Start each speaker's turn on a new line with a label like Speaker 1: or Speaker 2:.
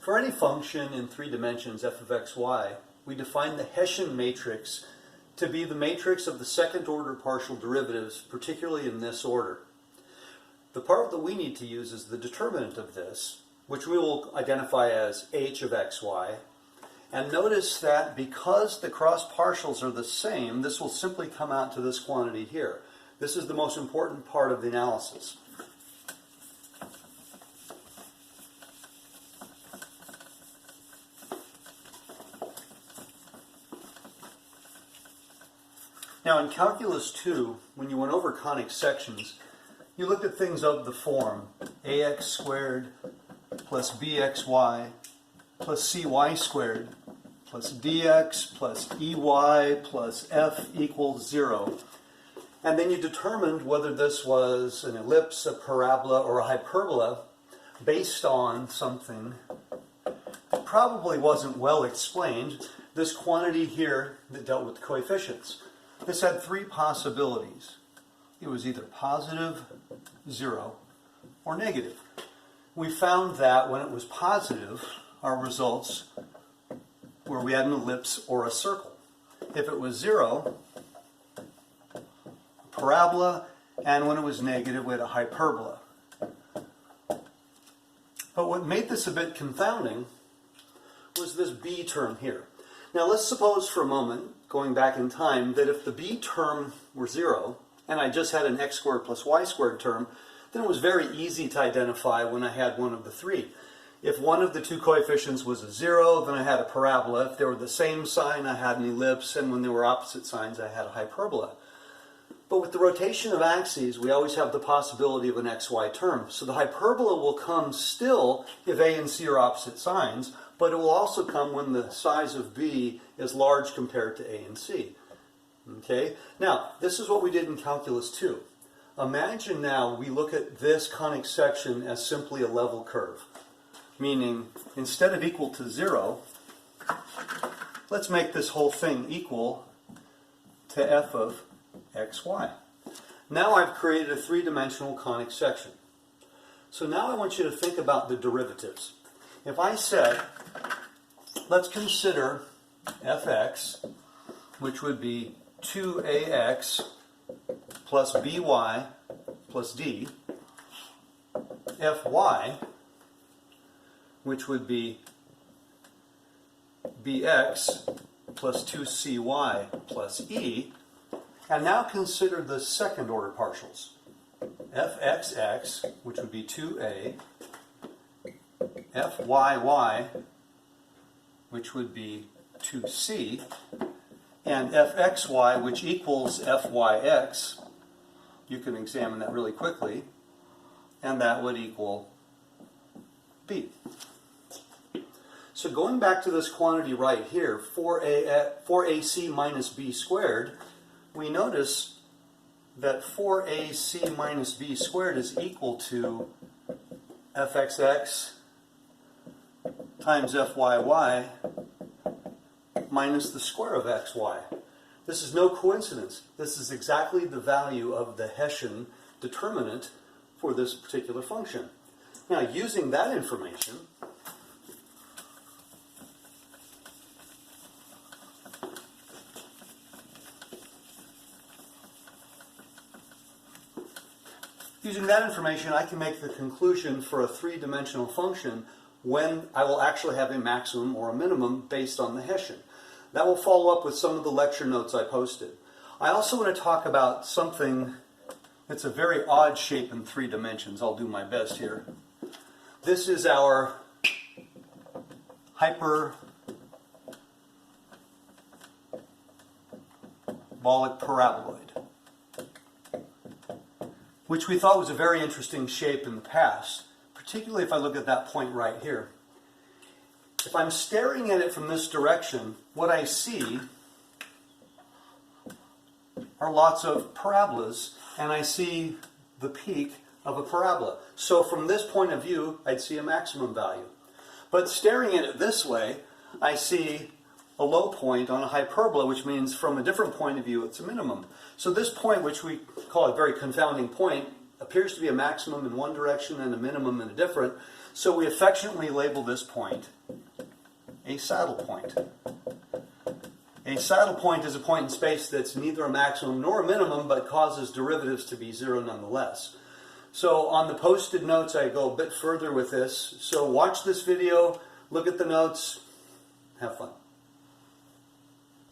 Speaker 1: For any function in three dimensions, f of x, y, we define the Hessian matrix to be the matrix of the second order partial derivatives, particularly in this order. The part that we need to use is the determinant of this, which we will identify as h of x, y. And notice that because the cross partials are the same, this will simply come out to this quantity here. This is the most important part of the analysis. Now in Calculus 2, when you went over conic sections, you looked at things of the form ax squared plus bxy plus cy squared plus dx plus ey plus f equals 0. And then you determined whether this was an ellipse, a parabola, or a hyperbola based on something that probably wasn't well explained, this quantity here that dealt with the coefficients. This had three possibilities. It was either positive, 0, or negative. We found that when it was positive, our results were we had an ellipse or a circle. If it was 0, a parabola, and when it was negative, we had a hyperbola. But what made this a bit confounding was this b term here. Now let's suppose for a moment, going back in time, that if the b term were 0, and I just had an x squared plus y squared term, then it was very easy to identify when I had one of the three. If one of the two coefficients was a 0, then I had a parabola. If they were the same sign, I had an ellipse, and when they were opposite signs, I had a hyperbola. But with the rotation of axes, we always have the possibility of an xy term. So the hyperbola will come still if a and c are opposite signs, but it will also come when the size of b is large compared to a and c. Okay? Now, this is what we did in Calculus 2. Imagine now we look at this conic section as simply a level curve. Meaning, instead of equal to 0, let's make this whole thing equal to f of xy. Now I've created a three-dimensional conic section. So now I want you to think about the derivatives. If I said, let's consider fx, which would be 2ax plus by plus d, fy, which would be bx plus 2cy plus e, and now consider the second order partials. fxx, which would be 2a, fyy, which would be 2c, and fxy, which equals fyx. You can examine that really quickly, and that would equal b. So going back to this quantity right here, 4ac minus b squared, we notice that 4ac minus b squared is equal to fxx times fyy minus the square of xy. This is no coincidence. This is exactly the value of the Hessian determinant for this particular function. Now, using that information, I can make the conclusion for a three-dimensional function when I will actually have a maximum or a minimum based on the Hessian. That will follow up with some of the lecture notes I posted. I also want to talk about something that's a very odd shape in three dimensions. I'll do my best here. This is our hyperbolic paraboloid, which we thought was a very interesting shape in the past, particularly if I look at that point right here. If I'm staring at it from this direction, what I see are lots of parabolas, and I see the peak of a parabola. So from this point of view, I'd see a maximum value. But staring at it this way, I see a low point on a hyperbola, which means from a different point of view, it's a minimum. So this point, which we call a very confounding point, appears to be a maximum in one direction and a minimum in a different. So we affectionately label this point a saddle point. A saddle point is a point in space that's neither a maximum nor a minimum, but causes derivatives to be zero nonetheless. So on the posted notes, I go a bit further with this. So watch this video, look at the notes, have fun.